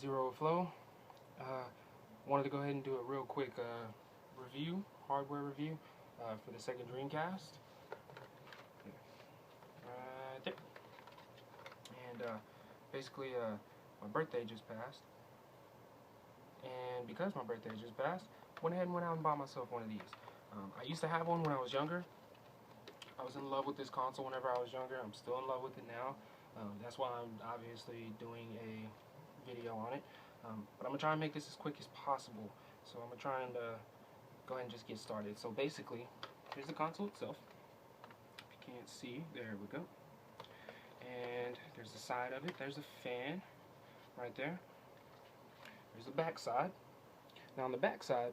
Zrowitflo. Wanted to go ahead and do a real quick review, hardware review for the Sega Dreamcast. Right there. And basically, my birthday just passed. And because my birthday just passed, went ahead and went out and bought myself one of these. I used to have one when I was younger. I was in love with this console whenever I was younger. I'm still in love with it now. That's why I'm obviously doing a video on it. But I'm going to try and make this as quick as possible. So I'm going to try and go ahead and just get started. So basically, here's the console itself. If you can't see, there we go. And there's the side of it. There's a fan right there. There's the back side. Now on the back side,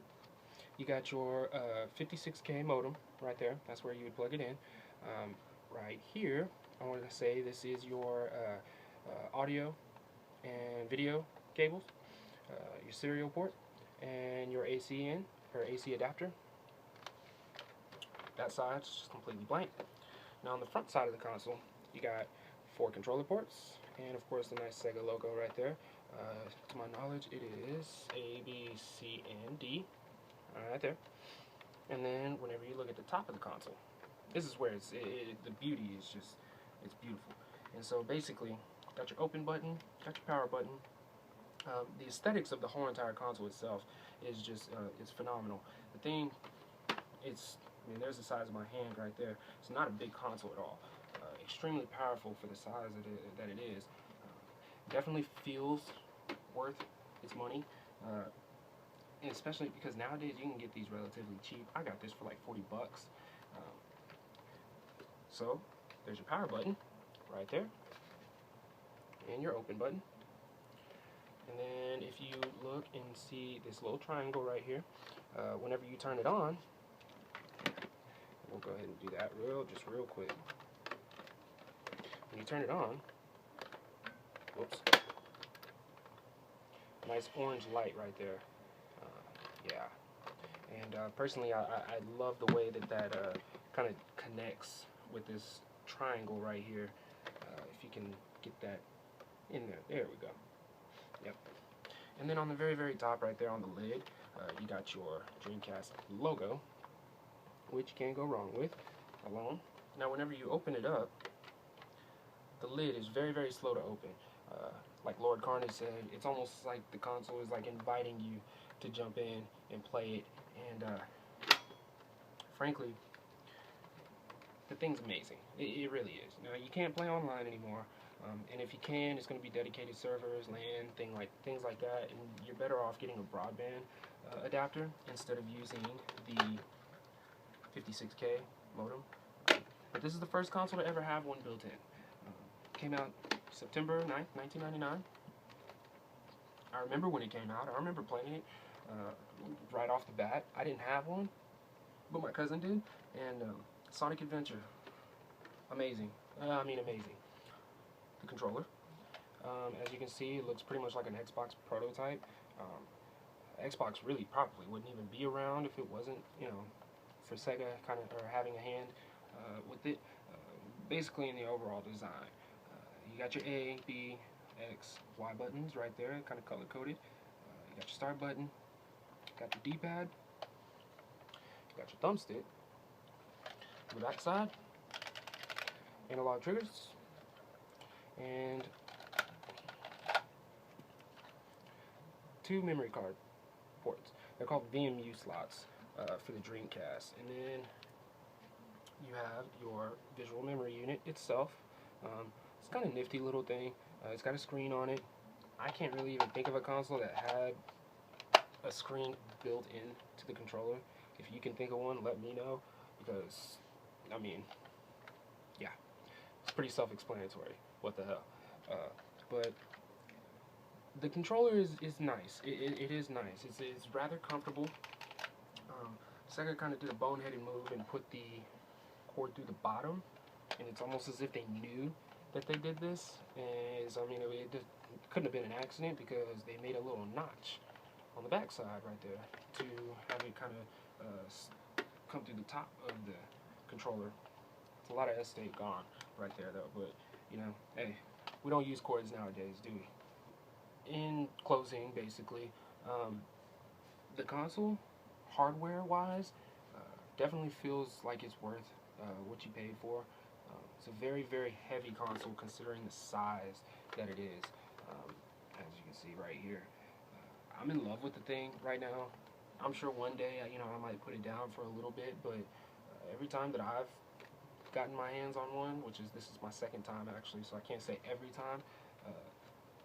you got your 56K modem right there. That's where you would plug it in. Right here, I want to say this is your audio and video cables, your serial port, and your AC in, or AC adapter. That side's just completely blank. Now on the front side of the console, you got 4 controller ports, and of course the nice Sega logo right there. To my knowledge, it is A, B, C, and D, right there. And then whenever you look at the top of the console, this is where the beauty is just, it's beautiful. And so basically, got your open button, got your power button. The aesthetics of the whole entire console itself is just, it's phenomenal. The thing, I mean, there's the size of my hand right there. It's not a big console at all. Extremely powerful for the size that it is. Definitely feels worth its money. And especially because nowadays you can get these relatively cheap. I got this for like 40 bucks. So there's your power button right there, and your open button. And then if you look and see this little triangle right here, whenever you turn it on, we'll go ahead and do that just real quick. When you turn it on, whoops, nice orange light right there. Yeah. And personally, I love the way that kind of connects with this triangle right here. If you can get that in there. There we go. Yep. And then on the very, very top right there on the lid, you got your Dreamcast logo, which you can't go wrong with alone. Now whenever you open it up, the lid is very, very slow to open. Like Lord Carnage said, it's almost like the console is like inviting you to jump in and play it. And frankly, the thing's amazing. It really is. Now you can't play online anymore, and if you can, it's going to be dedicated servers, LAN, things like that, and you're better off getting a broadband adapter instead of using the 56K modem. But this is the first console to ever have one built in. Came out September 9th, 1999. I remember when it came out. I remember playing it right off the bat. I didn't have one, but my cousin did. And Sonic Adventure, amazing. I mean, amazing. The controller, as you can see, it looks pretty much like an Xbox prototype. Xbox really probably wouldn't even be around if it wasn't, you know, for Sega kind of having a hand with it. Basically, in the overall design, you got your A, B, X, Y buttons right there, kind of color coded. You got your start button, got your D-pad, you got your thumbstick. The back side, analog triggers, and 2 memory card ports. They're called VMU slots for the Dreamcast. And then you have your visual memory unit itself. It's kind of nifty little thing. It's got a screen on it. I can't really even think of a console that had a screen built into the controller. If you can think of one, let me know, because I mean, yeah, it's pretty self-explanatory. What the hell? But the controller is nice. It is nice. It's rather comfortable. Sega kind of did a boneheaded move and put the cord through the bottom, and it's almost as if they knew that they did this. And I mean, it couldn't have been an accident, because they made a little notch on the back side right there to have it kind of come through the top of the controller. It's a lot of estate gone right there though, but you know, hey, we don't use cords nowadays, do we? in closing, basically, the console, hardware-wise, definitely feels like it's worth what you paid for. It's a very, very heavy console considering the size that it is. As you can see right here, I'm in love with the thing right now. I'm sure one day, I might put it down for a little bit, but every time that I've gotten my hands on one, this is my second time actually, so I can't say every time,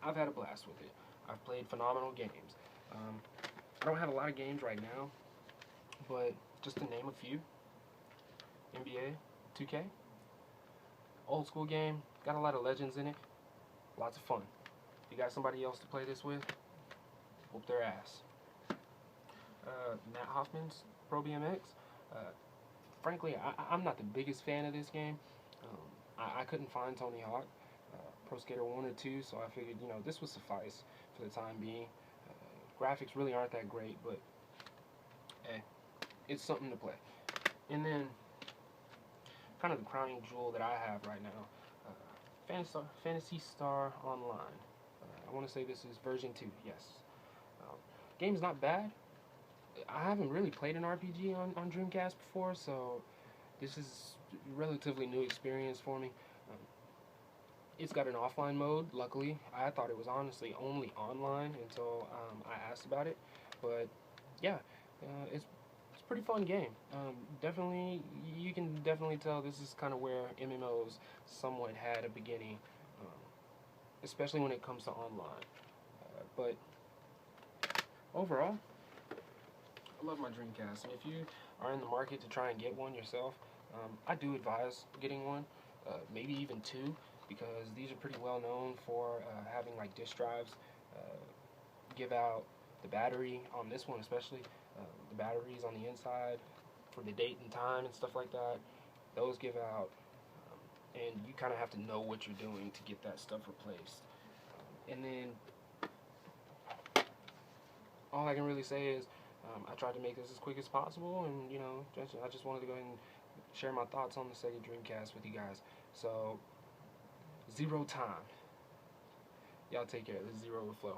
I've had a blast with it. I've played phenomenal games. I don't have a lot of games right now, but just to name a few: NBA 2K, old school game, got a lot of legends in it, lots of fun. If you got somebody else to play this with, whoop their ass. Matt Hoffman's Pro BMX. Frankly, I'm not the biggest fan of this game. I couldn't find Tony Hawk, Pro Skater 1 or 2, so I figured, this would suffice for the time being. Graphics really aren't that great, but hey, it's something to play. And then, kind of the crowning jewel that I have right now, Phantasy Star Online. I want to say this is version 2, yes. Game's not bad. I haven't really played an RPG on Dreamcast before, so this is a relatively new experience for me. It's got an offline mode, luckily. I thought it was honestly only online until I asked about it. But yeah, it's a pretty fun game. You can definitely tell this is kind of where MMOs somewhat had a beginning, especially when it comes to online. But overall, I love my Dreamcast, and if you are in the market to try and get one yourself, I do advise getting one, maybe even two, because these are pretty well known for having like disk drives. Give out the battery on this one, especially the batteries on the inside for the date and time and stuff like that. Those give out, and you kind of have to know what you're doing to get that stuff replaced. And then all I can really say is I tried to make this as quick as possible, and I just wanted to go ahead and share my thoughts on the Sega Dreamcast with you guys. So, zero time. Y'all take care. This is Zrowitflo.